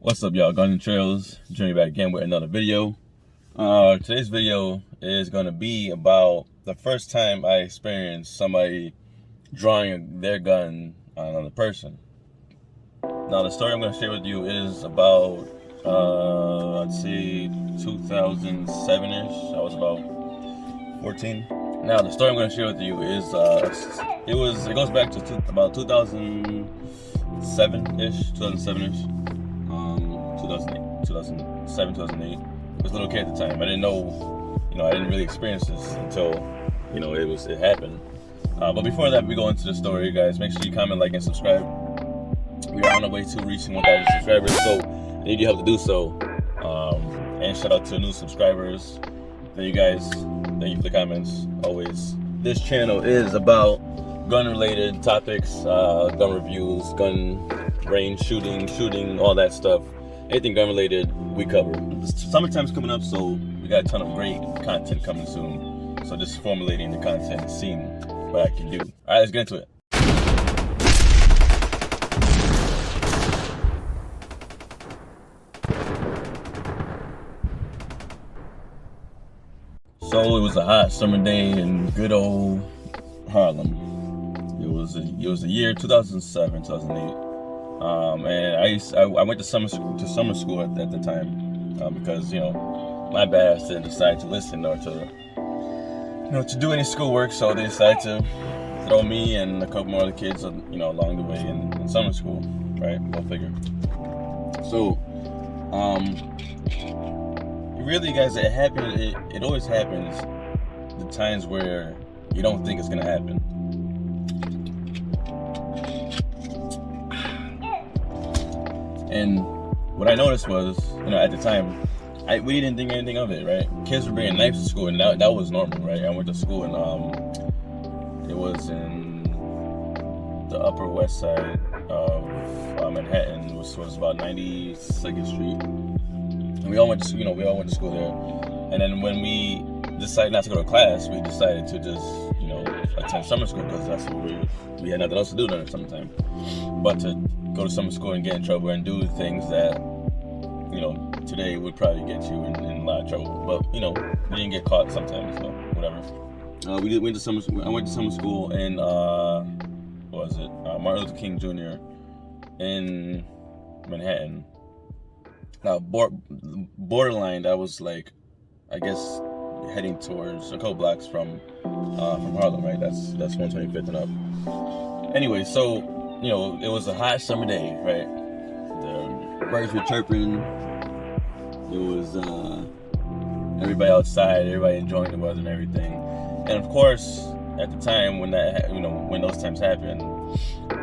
What's up, y'all? Gun and Trails, journey back again with another video. Today's video is going to be about the first time I experienced somebody drawing their gun on another person. Now, the story I'm going to share with you is about, I'd say 2007-ish. I was about 14. Now, the story I'm going to share with you is, it goes back to about 2007-ish, 2007, 2008. I was a little kid at the time. I didn't know, I didn't really experience this until, it happened. But before that, we go into the story, guys. Make sure you comment, like, and subscribe. We are on our way to reaching 1,000 subscribers, so I need your help to do so. And shout out to new subscribers. Thank you, guys. Thank you for the comments, always. This channel is about gun-related topics, gun reviews, gun range, shooting, all that stuff. Anything gun-related, we cover. Summertime's coming up, so we got a ton of great content coming soon. So just formulating the content and seeing what I can do. All right, let's get into it. So it was a hot summer day in good old Harlem. It was the year 2007, 2008. And I went to summer school at the time because my bad didn't decide to listen or to do any schoolwork, so they decided to throw me and a couple more other kids along the way in summer school, right? Go figure. So really, guys, it happened. It always happens the times where you don't think it's gonna happen. And what I noticed was, at the time, we didn't think anything of it, right? Kids were bringing knives to school, and that was normal, right? I went to school, and it was in the Upper West Side of Manhattan, which was about 92nd Street. And we all went to school there. And then when we decided not to go to class, we decided to just, attend summer school because that's what we had nothing else to do during the summertime, but to go to summer school and get in trouble and do things that, today would probably get you in a lot of trouble. But, we didn't get caught sometimes, so whatever. I went to summer school in, Martin Luther King Jr. in Manhattan. Now, borderline, that was like, I guess, heading towards a couple blocks from Harlem, right? That's 125th and up. Anyway, so, it was a hot summer day, right? The birds were chirping. It was everybody outside, everybody enjoying the weather and everything. And of course, at the time when when those times happen,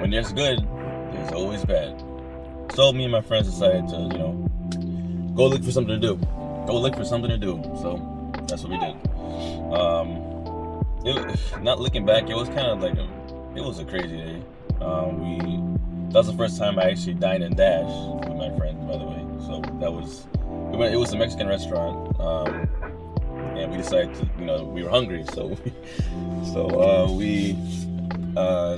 when there's good, there's always bad. So me and my friends decided to, go look for something to do. So that's what we did. Not looking back, it was kind of like it was a crazy day. That was the first time I actually dined and dashed with my friends, by the way. So it was a Mexican restaurant, and we decided to, we were hungry, so we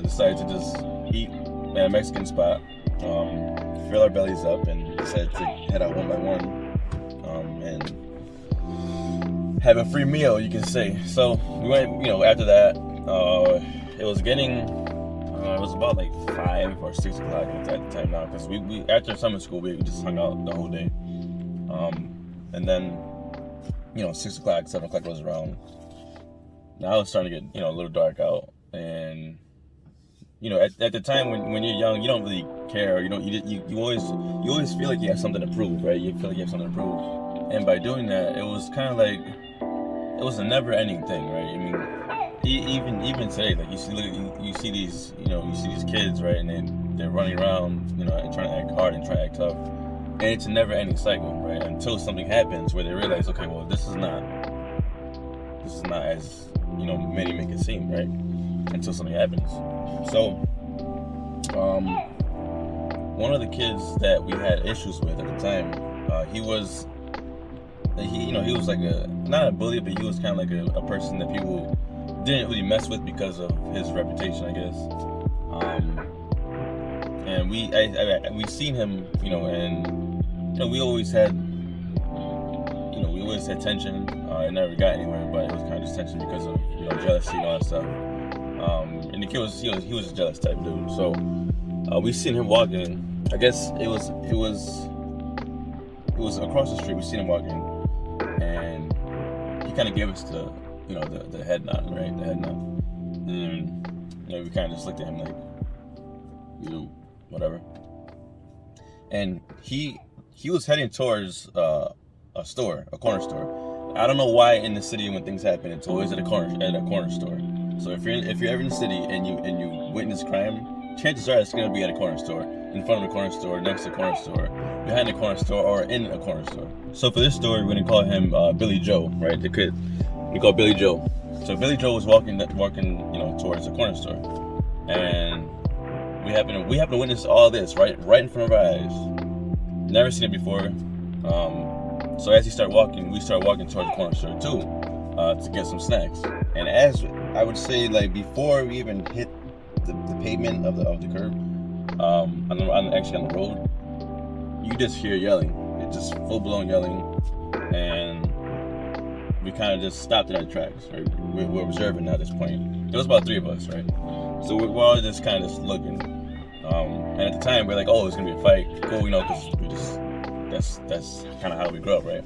decided to just eat at a Mexican spot, fill our bellies up, and decided to head out one by one, and have a free meal, you can say. So we went, after that, it was about like 5 or 6 o'clock at the time now, because we after summer school we just hung out the whole day, and then 6 o'clock, 7 o'clock rolls around. Now it's starting to get a little dark out, and at the time when you're young, you don't really care. You always feel like you have something to prove, right? You feel like you have something to prove, and by doing that, it was kind of like it was a never-ending thing, right? I mean, even today, like you see these kids, right, and they're running around, and trying to act hard and trying to act tough, and it's a never-ending cycle, right? Until something happens where they realize, okay, well, this is not as many make it seem, right? Until something happens. So, one of the kids that we had issues with at the time, he was like not a bully, but he was kind of like a person that people didn't really mess with because of his reputation, I guess. And we seen him, and we always had, tension. It never got anywhere, but it was kind of just tension because of, jealousy and all that stuff. And the kid he was a jealous type dude. So we seen him walking. I guess it was across the street. We seen him walking, and he kind of gave us the head nod, right? The head nod. And we kind of just looked at him like, whatever. And he was heading towards a corner store. I don't know why in the city when things happen, it's always at a corner store. So if you're ever in the city and you witness crime, chances are it's gonna be at a corner store, in front of a corner store, next to a corner store, behind a corner store, or in a corner store. So for this story, we're gonna call him Billy Joe, right? The kid. We call Billy Joe. So Billy Joe was walking, towards a corner store, and we happen to witness all this right in front of our eyes. Never seen it before. So as he started walking, we started walking towards the corner store too, to get some snacks. And as I would say, like before we even hit the pavement of the curb, actually on the road, you just hear yelling. It's just full blown yelling, and we kind of just stopped in our tracks. Right, we're observing at this point. There was about 3 of us, right? So we're all just kind of just looking. And at the time, we're like, oh, it's gonna be a fight. Cool, because we just. That's kind of how we grew up, right?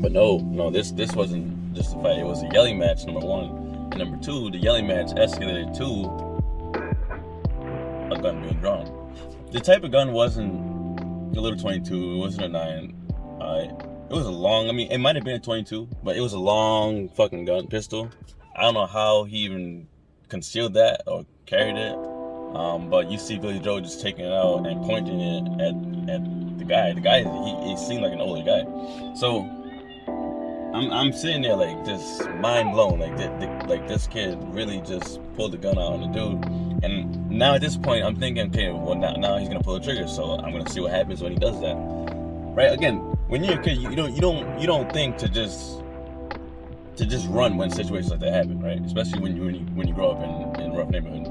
But no, this wasn't just a fight. It was a yelling match, number 1, and number 2, the yelling match escalated to a gun being drawn. The type of gun wasn't a little 22. It wasn't a 9. It was a long. I mean, it might have been a 22, but it was a long fucking gun, pistol. I don't know how he even concealed that or carried it. But you see Billy Joe just taking it out and pointing it at the guy. The guy, he seemed like an older guy. So I'm sitting there like just mind blown. Like this kid really just pulled the gun out on the dude. And now at this point, I'm thinking, okay, well now he's gonna pull the trigger. So I'm gonna see what happens when he does that. Right? Again, when you're a kid, you don't think to just run when situations like that happen, right? Especially when you grow up in a rough neighborhood.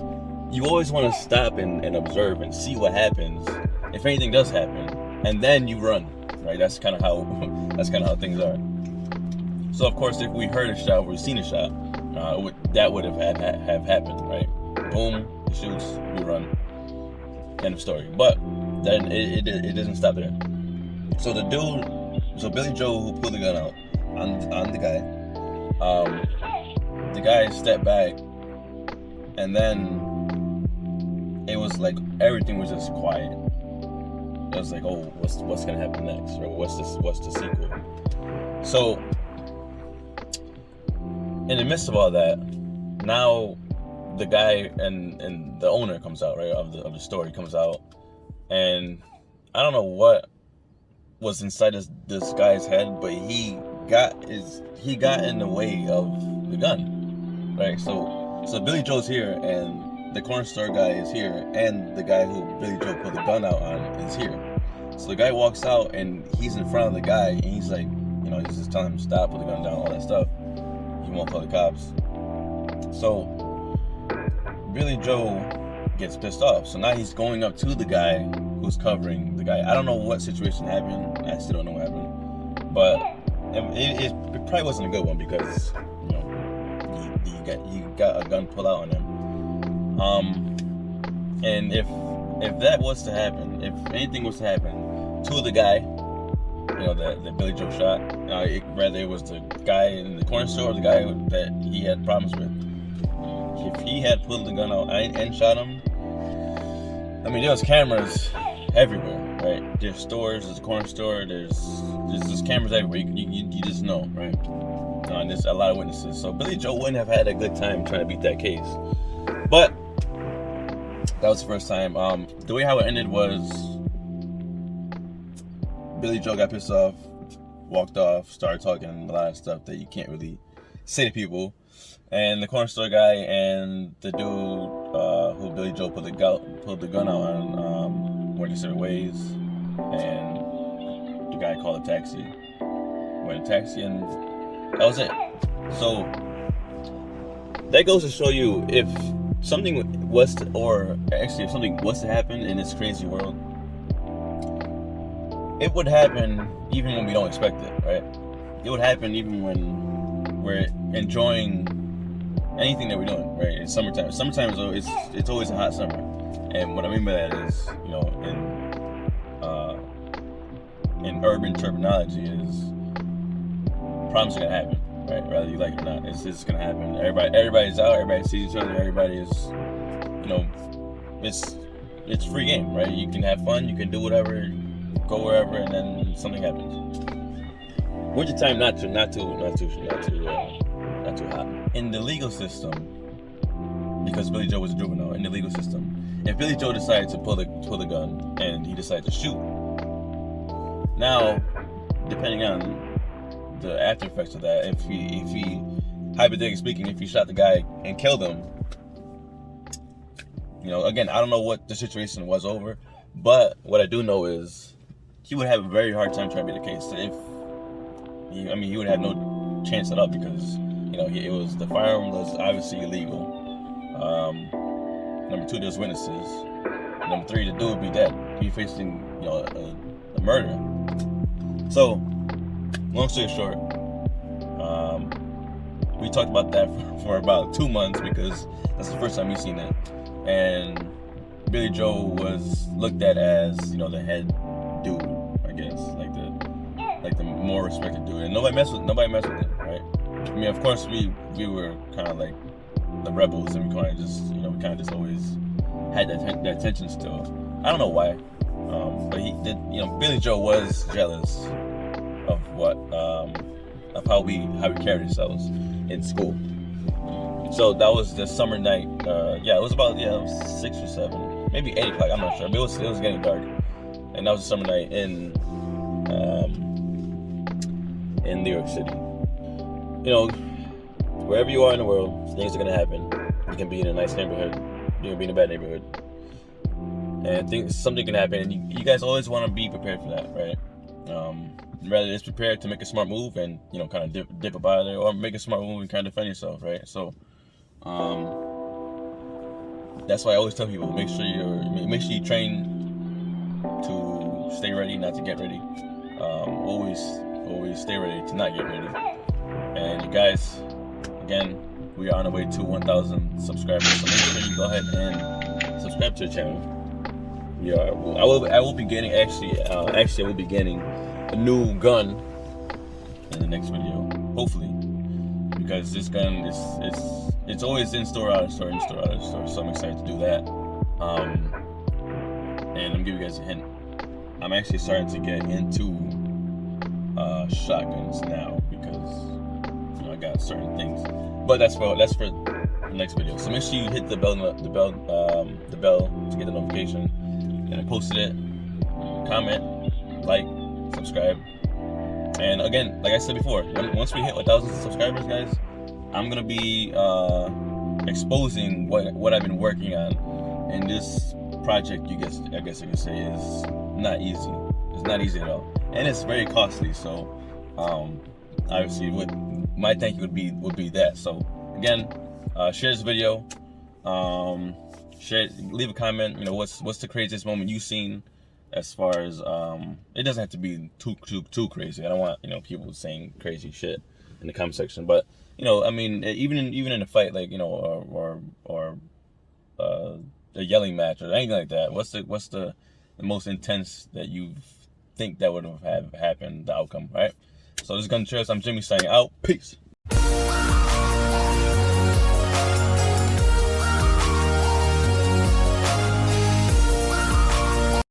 You always want to stop and observe and see what happens if anything does happen, and then you run, right? That's kind of how things are. So of course, if we heard a shot or we seen a shot, that would have happened, right? Boom, he shoots, we run. End of story. But then it doesn't stop there. So Billy Joe, who pulled the gun out on the guy stepped back, and then it was like everything was just quiet. It was like, oh, what's gonna happen next? Or what's the sequel? So in the midst of all that, now the guy and the owner comes out, right, of the store. He comes out, and I don't know what was inside this guy's head, but he got in the way of the gun, right? So Billy Joe's here, and the corner store guy is here, and the guy who Billy Joe put the gun out on is here. So the guy walks out, and he's in front of the guy, and he's like, he's just telling him to stop, put the gun down, all that stuff. He won't call the cops. So Billy Joe gets pissed off. So now he's going up to the guy who's covering the guy. I don't know what situation happened. I still don't know what happened. But it probably wasn't a good one because, he got a gun pulled out on him. And if that was to happen, if anything was to happen to the guy, that Billy Joe shot, whether it was the guy in the corner store or the guy that he had problems with, if he had pulled the gun out and shot him, I mean, there was cameras everywhere, right? There's stores, there's a corner store, there's cameras everywhere. You just know, right? And there's a lot of witnesses. So Billy Joe wouldn't have had a good time trying to beat that case. But that was the first time. The way how it ended was Billy Joe got pissed off, walked off, started talking a lot of stuff that you can't really say to people. And the corner store guy and the dude who Billy Joe pulled the gun out on went different ways. And the guy called a taxi. Went a taxi, and that was it. So that goes to show you, if something was to happen in this crazy world, it would happen even when we don't expect it, right? It would happen even when we're enjoying anything that we're doing, right? It's summertime. Summertime is it's always a hot summer, and what I mean by that is, in urban terminology, is problems are gonna happen, right? Whether you like it or not, it's gonna happen. Everybody's out. Everybody sees each other. Everybody is, it's free game, right? You can have fun. You can do whatever, go wherever, and then something happens. Wintertime, not too hot. In the legal system, because Billy Joe was a juvenile, in the legal system, if Billy Joe decided to pull the gun and he decided to shoot, now, depending on the after effects of that, if he hypothetically speaking, if he shot the guy and killed him, again, I don't know what the situation was over, but what I do know is he would have a very hard time trying to be the case. He would have no chance at all, because the firearm was obviously illegal. Number two, there's witnesses. Number three, the dude would be dead. He'd be facing a murder. So, long story short, we talked about that for about 2 months, because that's the first time we seen it. And Billy Joe was looked at as, the head dude, I guess, like the more respected dude, and nobody messed with him, right? I mean, of course, we were kind of like the rebels, and we kind of just always had that tension still. I don't know why, but he did. Billy Joe was jealous of of how we carried ourselves in school. So that was the summer night. It was about 6 or 7, maybe 8 o'clock. I'm not sure, but it was getting dark, and that was a summer night in New York City. Wherever you are in the world, things are gonna happen. You can be in a nice neighborhood, you can be in a bad neighborhood, and something can happen. And you guys always want to be prepared for that, right? Rather just prepared to make a smart move and kind of dip up out of there, or make a smart move and kind of defend yourself, right? So, that's why I always tell people, make sure you train to stay ready, not to get ready. Always stay ready to not get ready. And you guys, again, we are on our way to 1,000 subscribers, so make sure you go ahead and subscribe to the channel. I will be getting I will be getting a new gun in the next video, hopefully, because this gun it's always in store, out of store, in store, out of store. So I'm excited to do that. And I'm giving you guys a hint. I'm actually starting to get into shotguns now, because I got certain things. But that's for the next video. So make sure you hit the bell to get the notification. And I posted it. Comment, like, subscribe. And again, like I said before, once we hit 1,000 subscribers, guys, I'm gonna be exposing what I've been working on. And this project, I guess you could say, is not easy. It's not easy at all, and it's very costly. So, obviously, what my thank you would be that. So, again, share this video. Leave a comment. What's the craziest moment you've seen? As far as it doesn't have to be too crazy. I don't want people saying crazy shit in the comment section. But even in a fight, like or a yelling match or anything like that. What's the most intense that you think that would have happened? The outcome, right? So this is Gun Chairs. I'm Jimmy signing out. Peace.